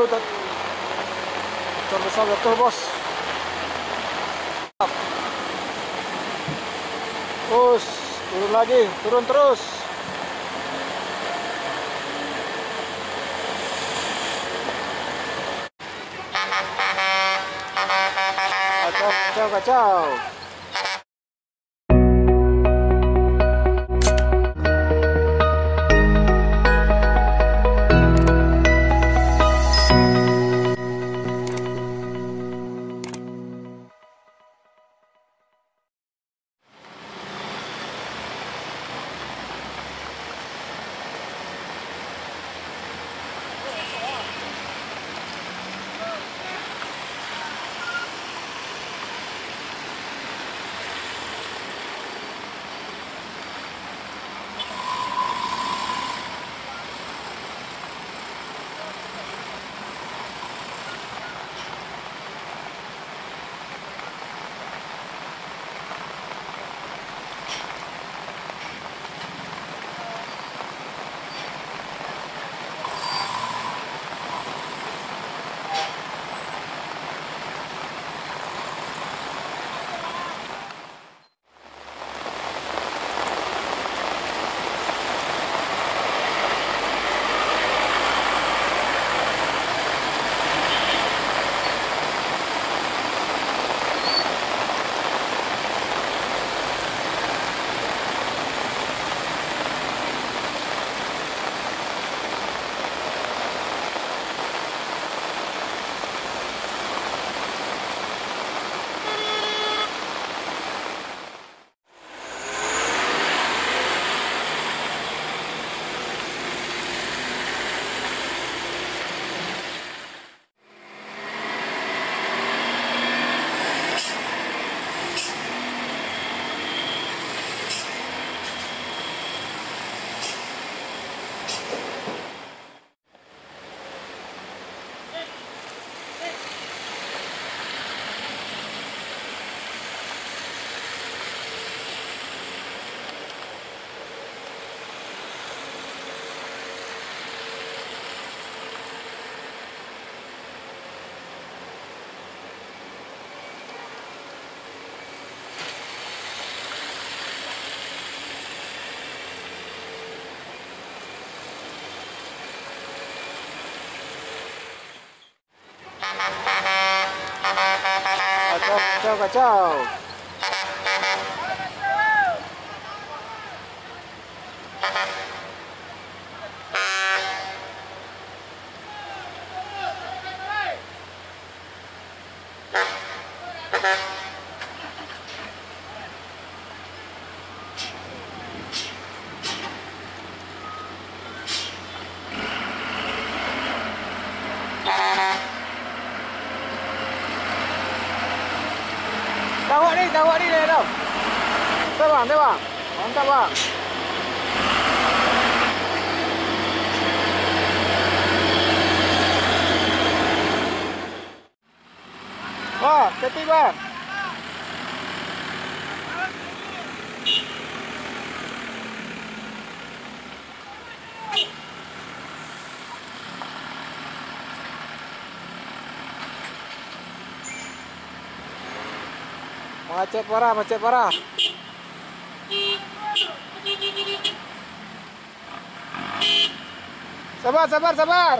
Terbesar betul bos. Terus turun lagi, turun terus. Kacau, kacau, kacau. Kacau, kacau. Tawak ni dah. Teh bang. Mantap bang. Wah, tepi bang. Macet parah. Sabar.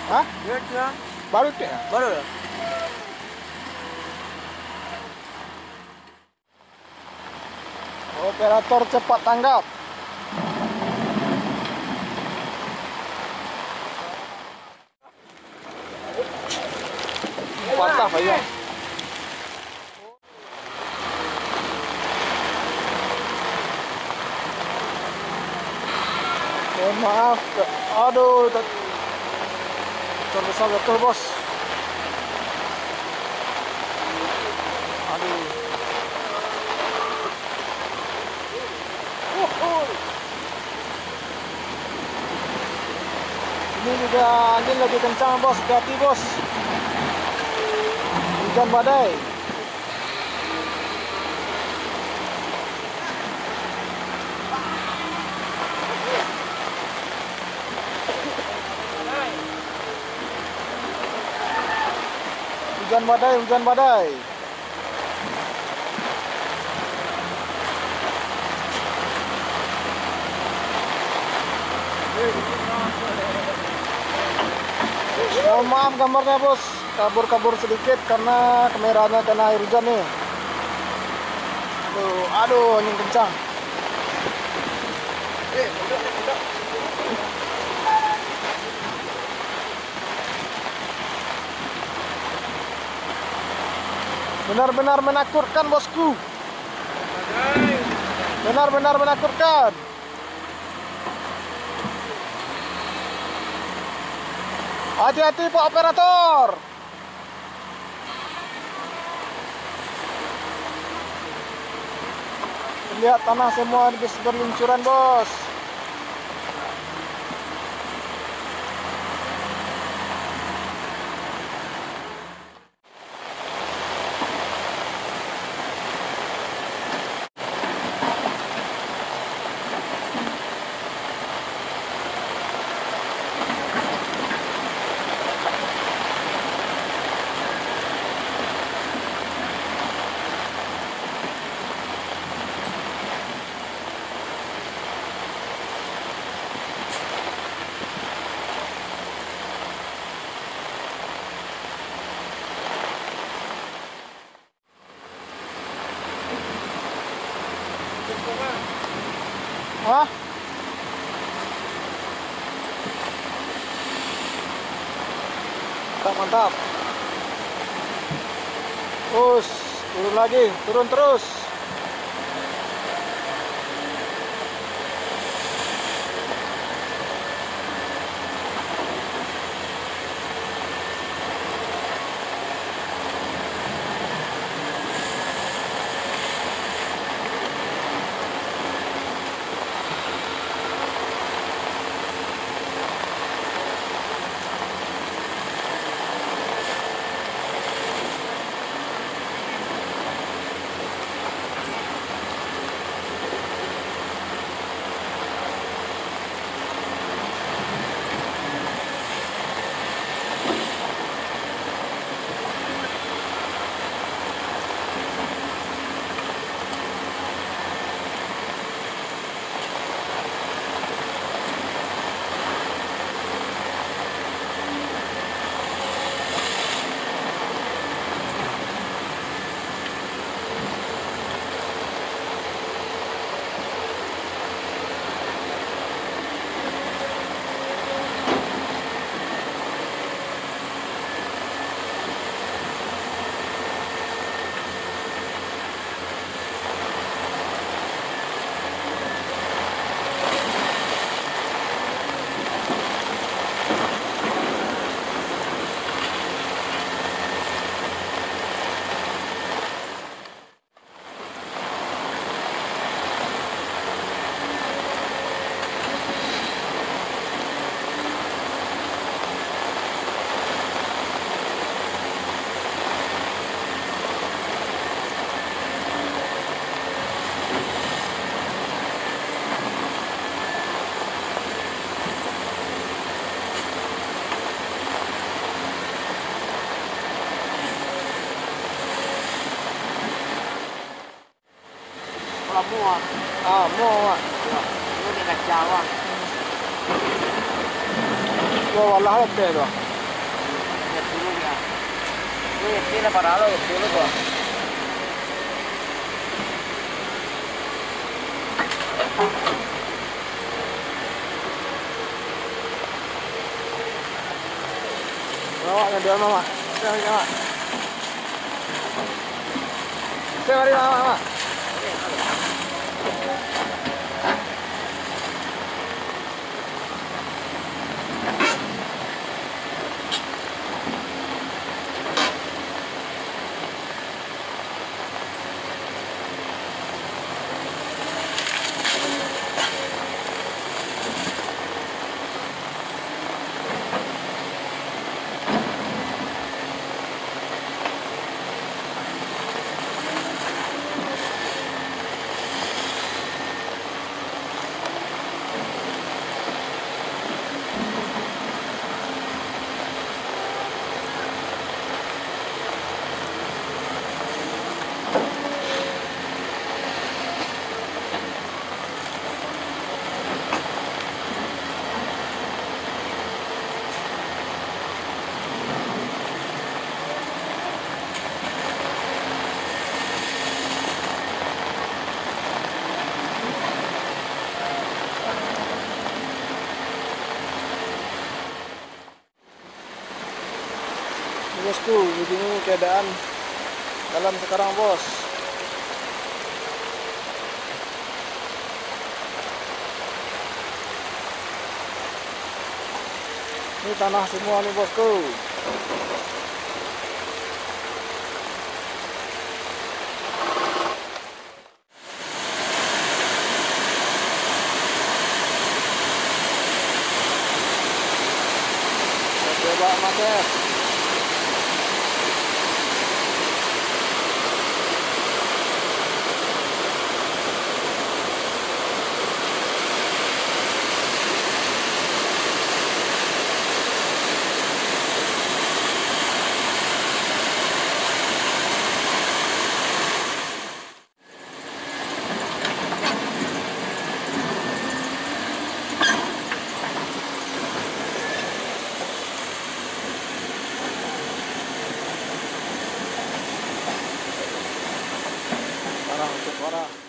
Hah? Baru cek? Baru ya? Operator cepat tanggap. Patah aja. Mohon maaf. Aduh, terbesar betul bos. Aduh. Ini juga angin lagi kencang bos, hati bos. Hujan badai. Hujan badai, hujan badai. Mohon maaf gambarnya bos, kabur-kabur sedikit karena kameranya kena air hujan nih. Aduh, angin kencang. Benar-benar menakutkan bosku. Benar-benar menakutkan. Hati-hati Pak Operator. Lihat tanah semua berluncuran bos. Hah? Mantap, mantap. Terus, turun lagi, turun terus. Mua. Mua. Mua di Jawa. Gua walah oke tuh. Ya dulu ya. Ini tiene parado dulu tuh. Bawa dia mama. Mari mama. bosku, begini keadaan dalam sekarang bos. Ini tanah semua nih bosku. Coba Mas. Parah, parah.